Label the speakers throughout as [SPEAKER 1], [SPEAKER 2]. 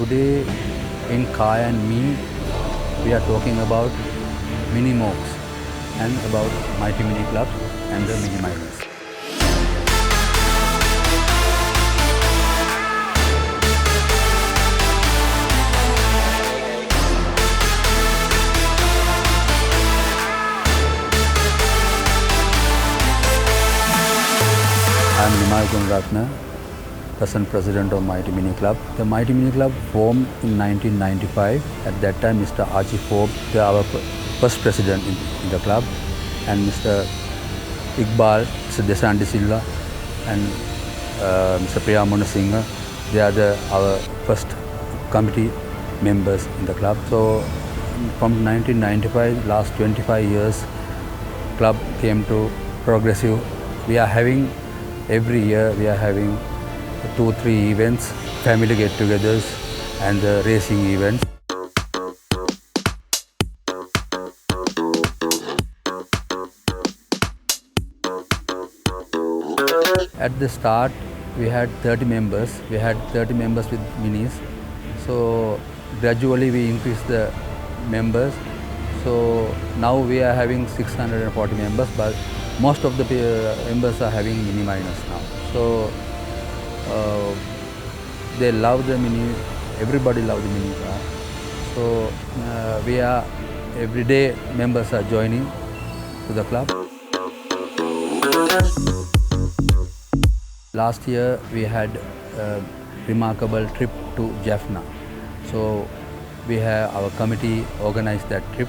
[SPEAKER 1] today in Kai and me, we are talking about mini MOOCs and about Mighty Mini Clubs and the mini miners. I am Nimal Gunratna, present president of Mighty Mini Club. The Mighty Mini Club formed in 1995. At that time, Mr. Archie Forbes, our first president in the club, and Mr. Iqbal, Mr. Desanti Silva, and Mr. Priyamona Singha, they are our first committee members in the club. So from 1995, last 25 years, club came to progressive. We are having every year 2-3 events, family get-togethers and the racing events. At the start, we had 30 members. We had 30 members with minis. So gradually we increased the members. So now we are having 640 members, but most of the members are having mini miners now. So they love the mini, everybody loves the mini car. So we are, everyday members are joining to the club. Last year we had a remarkable trip to Jaffna. So we have, our committee organized that trip.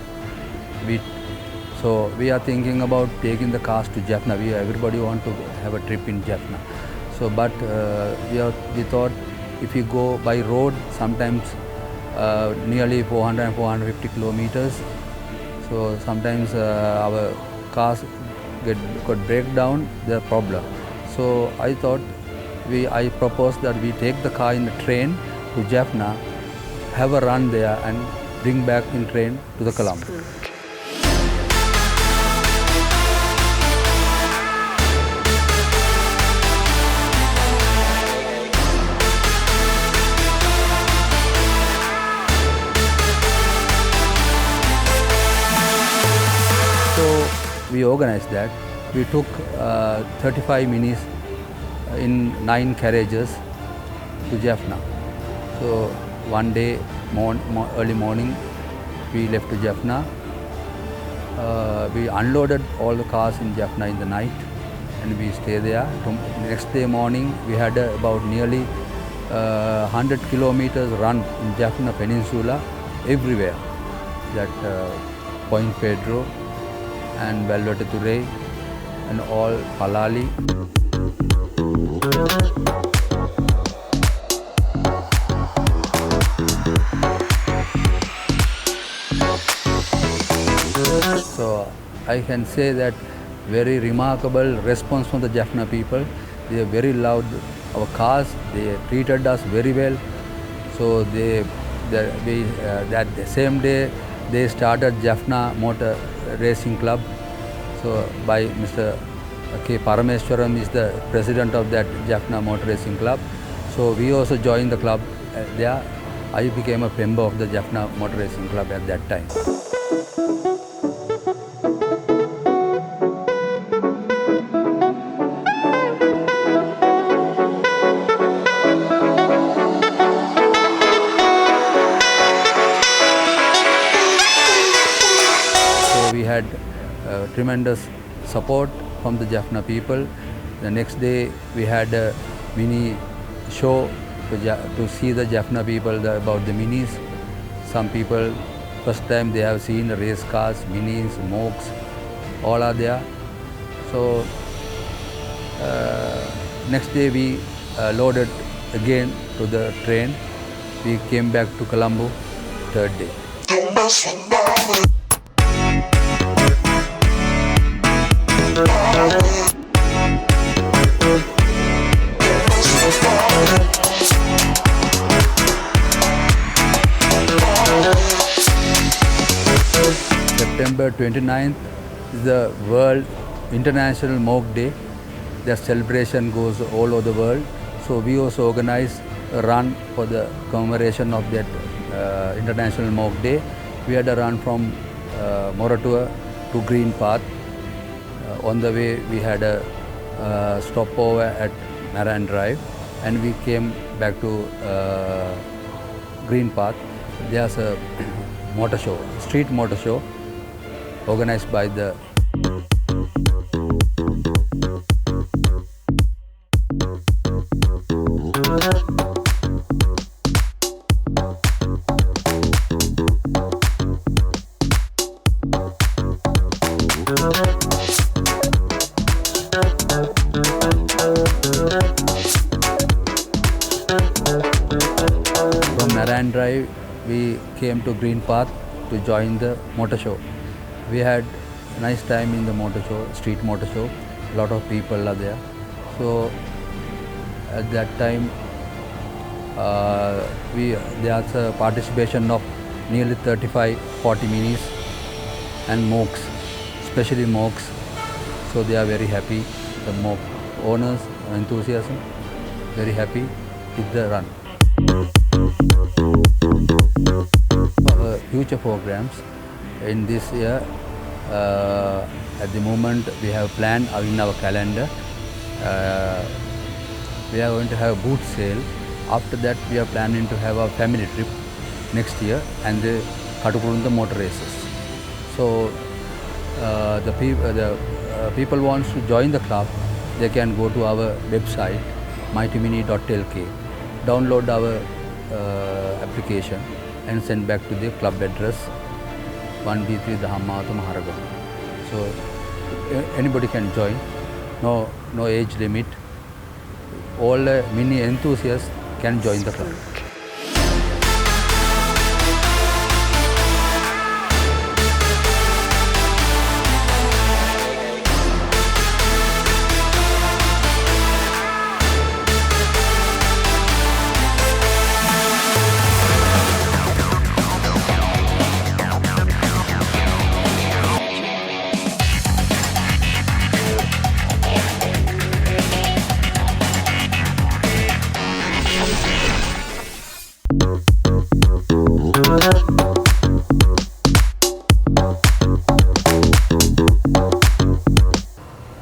[SPEAKER 1] So we are thinking about taking the cars to Jaffna. Everybody want to have a trip in Jaffna. So, but we thought if you go by road, sometimes nearly 400 and 450 kilometers. So sometimes our cars got breakdown, the problem. So I thought, I proposed that we take the car in the train to Jaffna, have a run there and bring back in train to the Colombo. So we organized that. We took 35 minis in 9 carriages to Jaffna. So one day, early morning, we left to Jaffna. We unloaded all the cars in Jaffna in the night and we stayed there. Next day morning, we had about nearly 100 kilometers run in Jaffna Peninsula, everywhere. That Point Pedro and Belvete Turay and all Palali. So I can say that very remarkable response from the Jaffna people. They very loved our cars. They treated us very well. So that the same day they started Jaffna Motor Racing Club. So by Mr. K. Parameswaram is the president of that Jaffna Motor Racing Club. So we also joined the club there. I became a member of the Jaffna Motor Racing Club at that time. So we had tremendous support from the Jaffna people. The next day we had a mini show to see the Jaffna people about the minis. Some people, first time they have seen the race cars, minis, MOOCs, all are there. So next day we loaded again to the train. We came back to Colombo, third day. September 29th is the World International MOOC Day. The celebration goes all over the world. So we also organize run for the commemoration of that International Moke Day. We had a run from Moratuwa to Green Path. On the way, we had a stopover at Marine Drive, and we came back to Green Path. There's a motor show, street motor show, organized by the from Marine Drive. We came to Green Path to join the motor show. We had a nice time in the motor show, street motor show. A lot of people are there. So at that time, there's a participation of nearly 35, 40 minis and mokes, especially mokes. So they are very happy. The moke owners, enthusiasm, very happy with the run. Our future programs in this year, at the moment we have planned in our calendar, we are going to have a boot sale. After that we are planning to have a family trip next year and the Katukurunda motor races. So the people wants to join the club, they can go to our website mightymini.lk, download our application and send back to the club address 1B3 Dhammawatha Maharagama. So anybody can join, no age limit. All mini enthusiasts can join the club.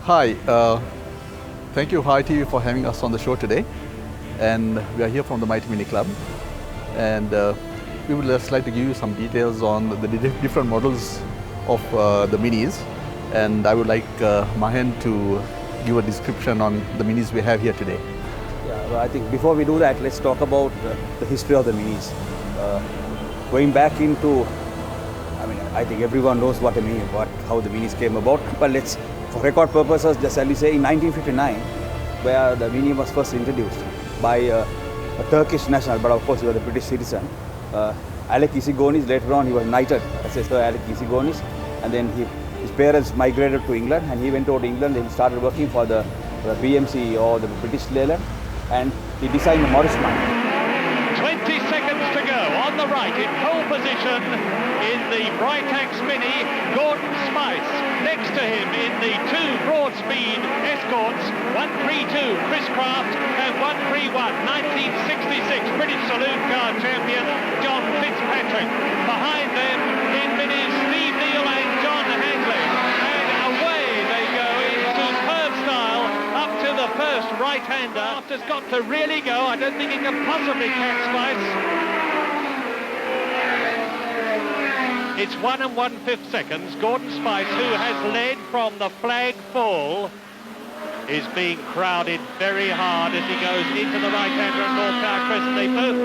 [SPEAKER 2] Hi, thank you Hi TV for having us on the show today, and we are here from the Mighty Mini Club, and we would just like to give you some details on the different models of the minis, and I would like Mahen to give a description on the minis we have here today.
[SPEAKER 3] Yeah, well, I think before we do that, let's talk about the history of the minis. Going back into, I think everyone knows what a mini, how the minis came about, but let's, for record purposes, just let me say in 1959, where the mini was first introduced by a Turkish national, but of course he was a British citizen, Alec Isigonis. Later on he was knighted as Sir Alec Isigonis, and then his parents migrated to England, and he went over to England and started working for the BMC or the British Leyland, and he designed the Morris Minor.
[SPEAKER 4] 20 seconds to go on the right in pole position in the Brightang Mini, Gordon Spice. Next to him in the two Broadspeed Escorts, 132 Chris Craft and 131 1966 British Saloon Car champion John Fitzpatrick. Behind them in minis, Steve Neal and John Hangley. And away they go in superb style up to the first right-hander. Has got to really go. I don't think he can possibly catch Spice. It's 1 1/5 seconds. Gordon Spice, who has led from the flag fall, is being crowded very hard as he goes into the right-hander at North Tower Crescent. They both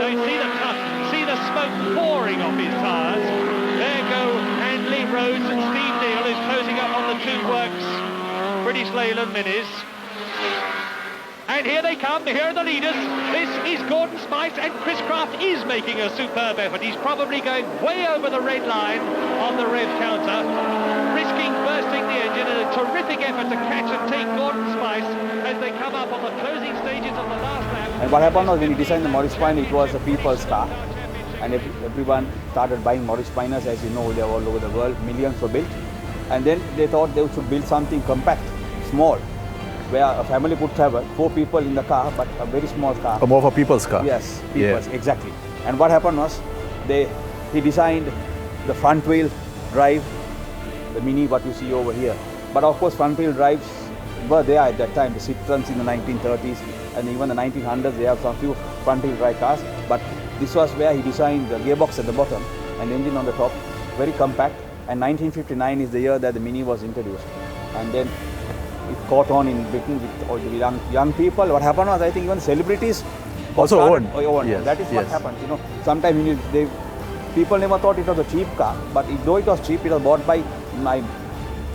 [SPEAKER 4] see the smoke pouring off his tyres. There go Handley, Rhodes and Steve Neal, who's closing up on the two Works British Leyland Minis. And here they come, here are the leaders. This is Gordon Spice, and Chris Craft is making a superb effort. He's probably going way over the red line on the rev counter, risking bursting the engine in a terrific effort to catch and take Gordon Spice as they come up on the closing stages of the last lap.
[SPEAKER 3] And what happened was, when he designed the Morris Minor, it was a people's car, and everyone started buying Morris Minors. As you know, they're all over the world, millions were built, and then they thought they should build something compact, small. where a family could travel, 4 people in the car, but a very small car.
[SPEAKER 2] More of a people's car.
[SPEAKER 3] Yes,
[SPEAKER 2] Yeah.
[SPEAKER 3] people's, exactly. And what happened was, he designed the front wheel drive, the Mini what you see over here. But of course, front wheel drives were there at that time. The Citroens in the 1930s and even the 1900s, they have some few front wheel drive cars. But this was where he designed the gearbox at the bottom and engine on the top, very compact. And 1959 is the year that the Mini was introduced. And then it caught on in Britain with all the young people. What happened was, I think even celebrities
[SPEAKER 2] Also
[SPEAKER 3] started-
[SPEAKER 2] owned. Yes,
[SPEAKER 3] That is what
[SPEAKER 2] yes.
[SPEAKER 3] happened. Sometimes people never thought it was a cheap car, but though it was cheap, it was bought by my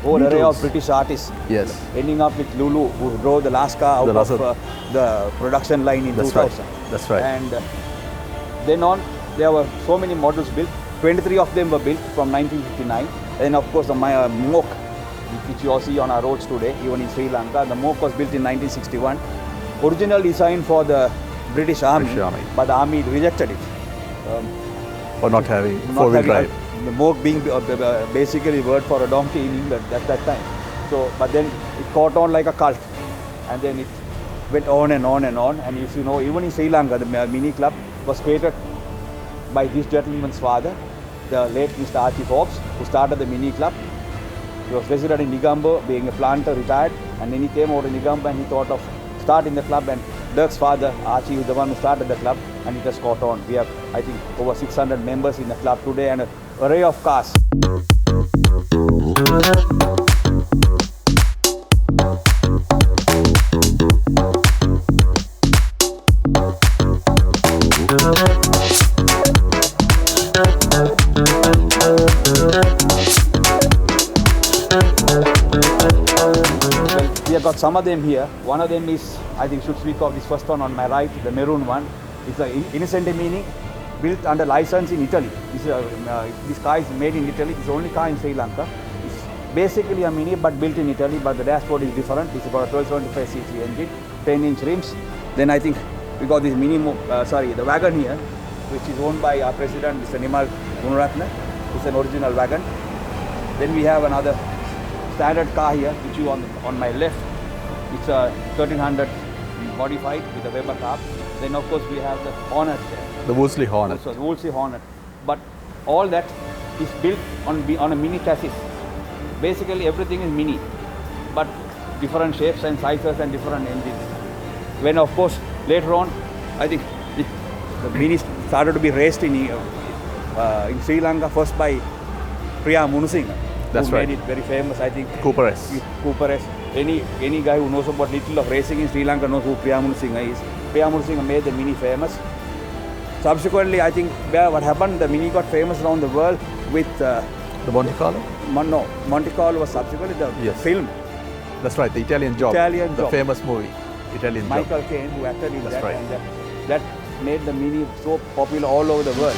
[SPEAKER 3] whole array of
[SPEAKER 2] Beatles.
[SPEAKER 3] British artists.
[SPEAKER 2] Yes.
[SPEAKER 3] Ending up with Lulu, who drove the last car out
[SPEAKER 2] The last
[SPEAKER 3] of
[SPEAKER 2] of-
[SPEAKER 3] the production line in
[SPEAKER 2] That's
[SPEAKER 3] 2000.
[SPEAKER 2] right. That's right.
[SPEAKER 3] And then on, there were so many models built. 23 of them were built from 1959. And of course, the Moke, which you all see on our roads today, even in Sri Lanka, the Moke was built in 1961. Original design for the British Army,
[SPEAKER 2] British Army.
[SPEAKER 3] but the Army rejected it.
[SPEAKER 2] For not having
[SPEAKER 3] Not
[SPEAKER 2] four-wheel
[SPEAKER 3] having
[SPEAKER 2] drive.
[SPEAKER 3] The Moke being basically a word for a donkey in England at that time. So, but then it caught on like a cult, and then it went on and on and on. And if you know, even in Sri Lanka, the Mini Club was created by this gentleman's father, the late Mr. Archie Forbes, who started the Mini Club. He was resident in Negombo, being a planter, retired, and then he came over to Negombo and he thought of starting the club. And Dirk's father, Archie, was the one who started the club, and it has caught on. We have, I think, over 600 members in the club today and an array of cars. We have got some of them here. One of them is, I think, should speak of this first one on my right, the maroon one. It's an Innocente Mini, built under license in Italy. This car is made in Italy. It's the only car in Sri Lanka. It's basically a Mini, but built in Italy. But the dashboard is different. It's about a 1275cc engine, 10-inch rims. Then I think we got this the wagon here, which is owned by our president, Mr. Nimal Gunaratne. It's an original wagon. Then we have another standard car here, which you on my left. It's a 1300 modified with a Weber carb. Then of course we have the Hornet there.
[SPEAKER 2] The Wolseley Hornet.
[SPEAKER 3] So the Wolseley Hornet. But all that is built on a Mini chassis. Basically everything is Mini, but different shapes and sizes and different engines. When of course later on, I think the Mini started to be raced in Sri Lanka first by Priya Munusinghe.
[SPEAKER 2] That's
[SPEAKER 3] who
[SPEAKER 2] right.
[SPEAKER 3] made it very famous, I think.
[SPEAKER 2] Cooper S.
[SPEAKER 3] Cooper S. Any guy who knows about little of racing in Sri Lanka knows who Priya Munusinghe is. Priya Munusinghe made the Mini famous. Subsequently, I think what happened, the Mini got famous around the world with
[SPEAKER 2] The Monte Carlo?
[SPEAKER 3] Monte Carlo was subsequently the
[SPEAKER 2] Yes.
[SPEAKER 3] film.
[SPEAKER 2] That's right, the Italian Job.
[SPEAKER 3] Italian
[SPEAKER 2] the
[SPEAKER 3] Job.
[SPEAKER 2] famous movie, Italian
[SPEAKER 3] Michael
[SPEAKER 2] Job.
[SPEAKER 3] Caine, who acted in
[SPEAKER 2] That's
[SPEAKER 3] that,
[SPEAKER 2] right.
[SPEAKER 3] and that made the Mini so popular all over the world.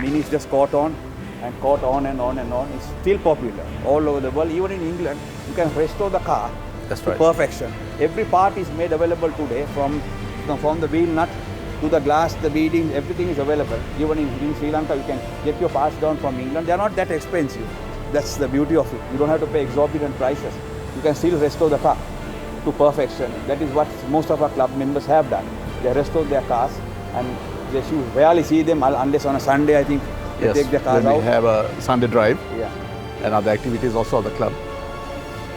[SPEAKER 3] Minis just caught on and caught on and on and on. It's still popular all over the world. Even in England, you can restore the car
[SPEAKER 2] That's
[SPEAKER 3] to
[SPEAKER 2] right.
[SPEAKER 3] perfection. Every part is made available today, from the wheel nut to the glass, the beading, everything is available. Even in Sri Lanka, you can get your parts down from England. They are not that expensive. That's the beauty of it. You don't have to pay exorbitant prices. You can still restore the car to perfection. That is what most of our club members have done. They restore their cars, and they should rarely see them unless on a Sunday, I think, they
[SPEAKER 2] Yes,
[SPEAKER 3] take their cars
[SPEAKER 2] when
[SPEAKER 3] out.
[SPEAKER 2] we have a Sunday drive
[SPEAKER 3] Yeah.
[SPEAKER 2] and other activities also of the club.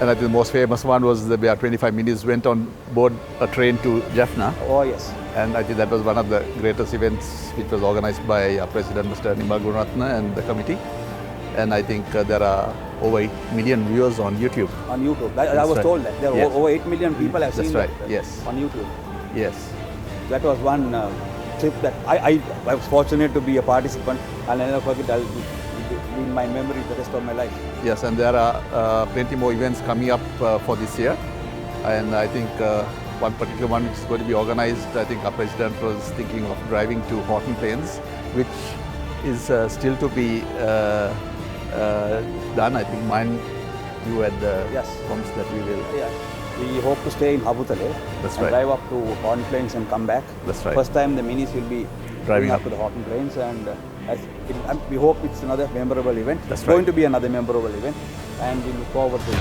[SPEAKER 2] And I think the most famous one was the where 25 Minis went on board a train to Jaffna.
[SPEAKER 3] Oh yes.
[SPEAKER 2] And I think that was one of the greatest events which was organized by our President Mr. Nima Gunaratne and the committee. And I think there are over 8 million viewers on YouTube.
[SPEAKER 3] On YouTube. I
[SPEAKER 2] That's
[SPEAKER 3] was
[SPEAKER 2] right.
[SPEAKER 3] told that there are
[SPEAKER 2] Yes.
[SPEAKER 3] over 8 million people have
[SPEAKER 2] That's
[SPEAKER 3] seen
[SPEAKER 2] right,
[SPEAKER 3] that
[SPEAKER 2] yes.
[SPEAKER 3] on YouTube.
[SPEAKER 2] Yes.
[SPEAKER 3] That was one trip that I was fortunate to be a participant. I'll never forget. I'll be in my memory the rest of my life.
[SPEAKER 2] Yes, and there are plenty more events coming up for this year. And I think one particular one is going to be organized. I think our president was thinking of driving to Horton Plains, which is still to be done. I think mine, you had
[SPEAKER 3] Yes.
[SPEAKER 2] promised that we will.
[SPEAKER 3] Yeah. We hope to stay in Habutale
[SPEAKER 2] That's
[SPEAKER 3] and
[SPEAKER 2] right.
[SPEAKER 3] drive up to Horton Plains and come back.
[SPEAKER 2] That's right.
[SPEAKER 3] First time the minis will be
[SPEAKER 2] Driving
[SPEAKER 3] going
[SPEAKER 2] up.
[SPEAKER 3] up to the Horton Plains, and we hope it's another memorable event.
[SPEAKER 2] That's
[SPEAKER 3] It's going
[SPEAKER 2] right.
[SPEAKER 3] to be another memorable event, and we look forward to it.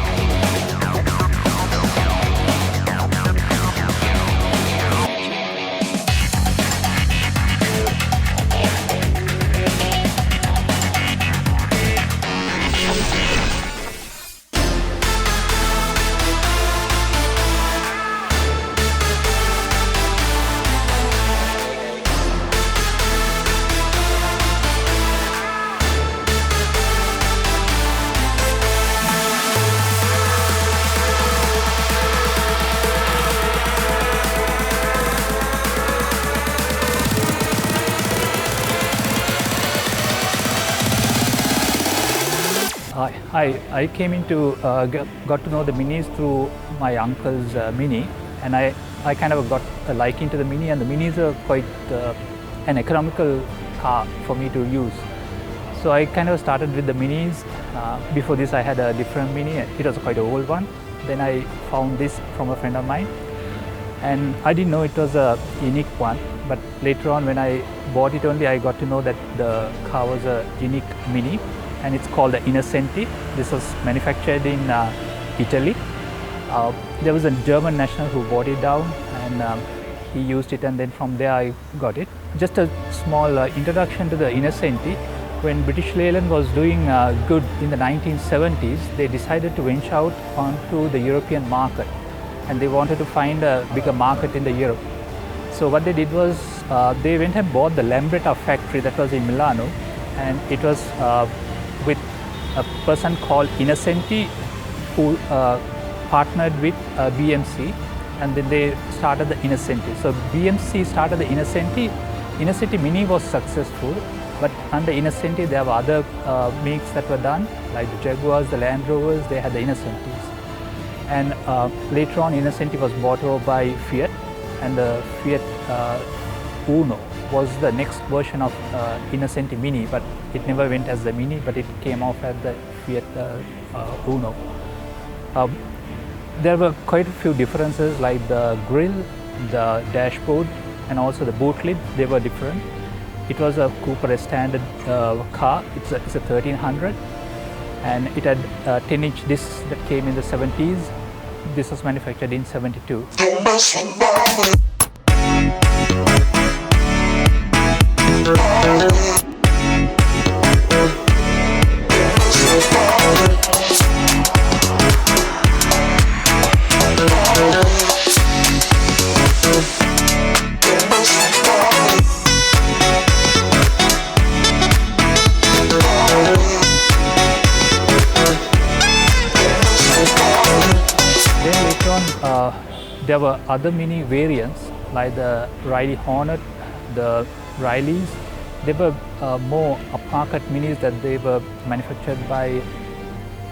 [SPEAKER 5] I came into, got to know the Minis through my uncle's Mini, and I kind of got a liking to the Mini, and the Minis are quite an economical car for me to use. So I kind of started with the Minis. Before this I had a different Mini, it was quite an old one. Then I found this from a friend of mine, and I didn't know it was a unique one, but later on when I bought it only I got to know that the car was a unique Mini, and it's called the Innocenti. This was manufactured in Italy. There was a German national who bought it down, and he used it, and then from there I got it. Just a small introduction to the Innocenti. When British Leyland was doing good in the 1970s, they decided to venture out onto the European market, and they wanted to find a bigger market in the Europe. So what they did was they went and bought the Lambretta factory that was in Milano, and it was with a person called Innocenti who partnered with BMC, and then they started the Innocenti. So BMC started the Innocenti. Innocenti Mini was successful, but under Innocenti there were other makes that were done, like the Jaguars, the Land Rovers, they had the Innocentis. And later on Innocenti was bought over by Fiat, and the Fiat Uno was the next version of Innocenti Mini, but it never went as the Mini, but it came off as the Fiat Uno. There were quite a few differences, like the grille, the dashboard, and also the boot lid. They were different. It was a Cooper standard car. It's a 1300, and it had 10-inch discs that came in the 70s. This was manufactured in 72. Then later on, there were other Mini variants like the Riley Hornet, the Rileys. They were more upmarket Minis that they were manufactured by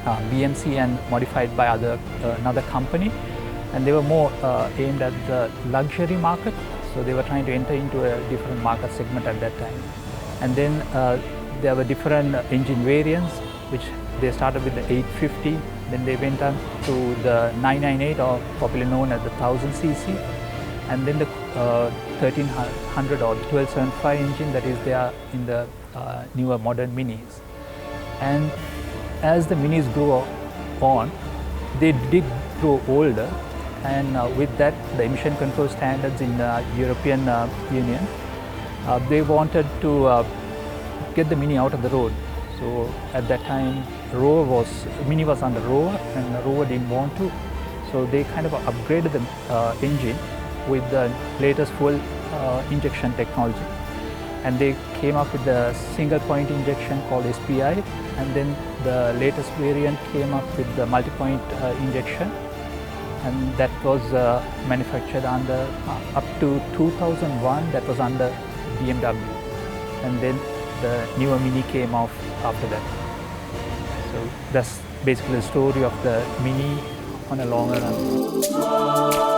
[SPEAKER 5] BMC and modified by another company, and they were more aimed at the luxury market. So they were trying to enter into a different market segment at that time. And then there were different engine variants, which they started with the 850, then they went on to the 998, or popularly known as the 1000cc, and then the 1300 or 1275 engine that is there in the newer modern Minis. And as the Minis grew on, they did grow older, and with that the emission control standards in the European Union, they wanted to get the Mini out of the road. So at that time, Mini was under Rover, and Rover didn't want to. So they kind of upgraded the engine with the latest fuel injection technology. And they came up with the single point injection called SPI, and then the latest variant came up with the multi-point injection, and that was manufactured under up to 2001, that was under BMW, and then the newer Mini came off after that. So that's basically the story of the Mini on a longer run.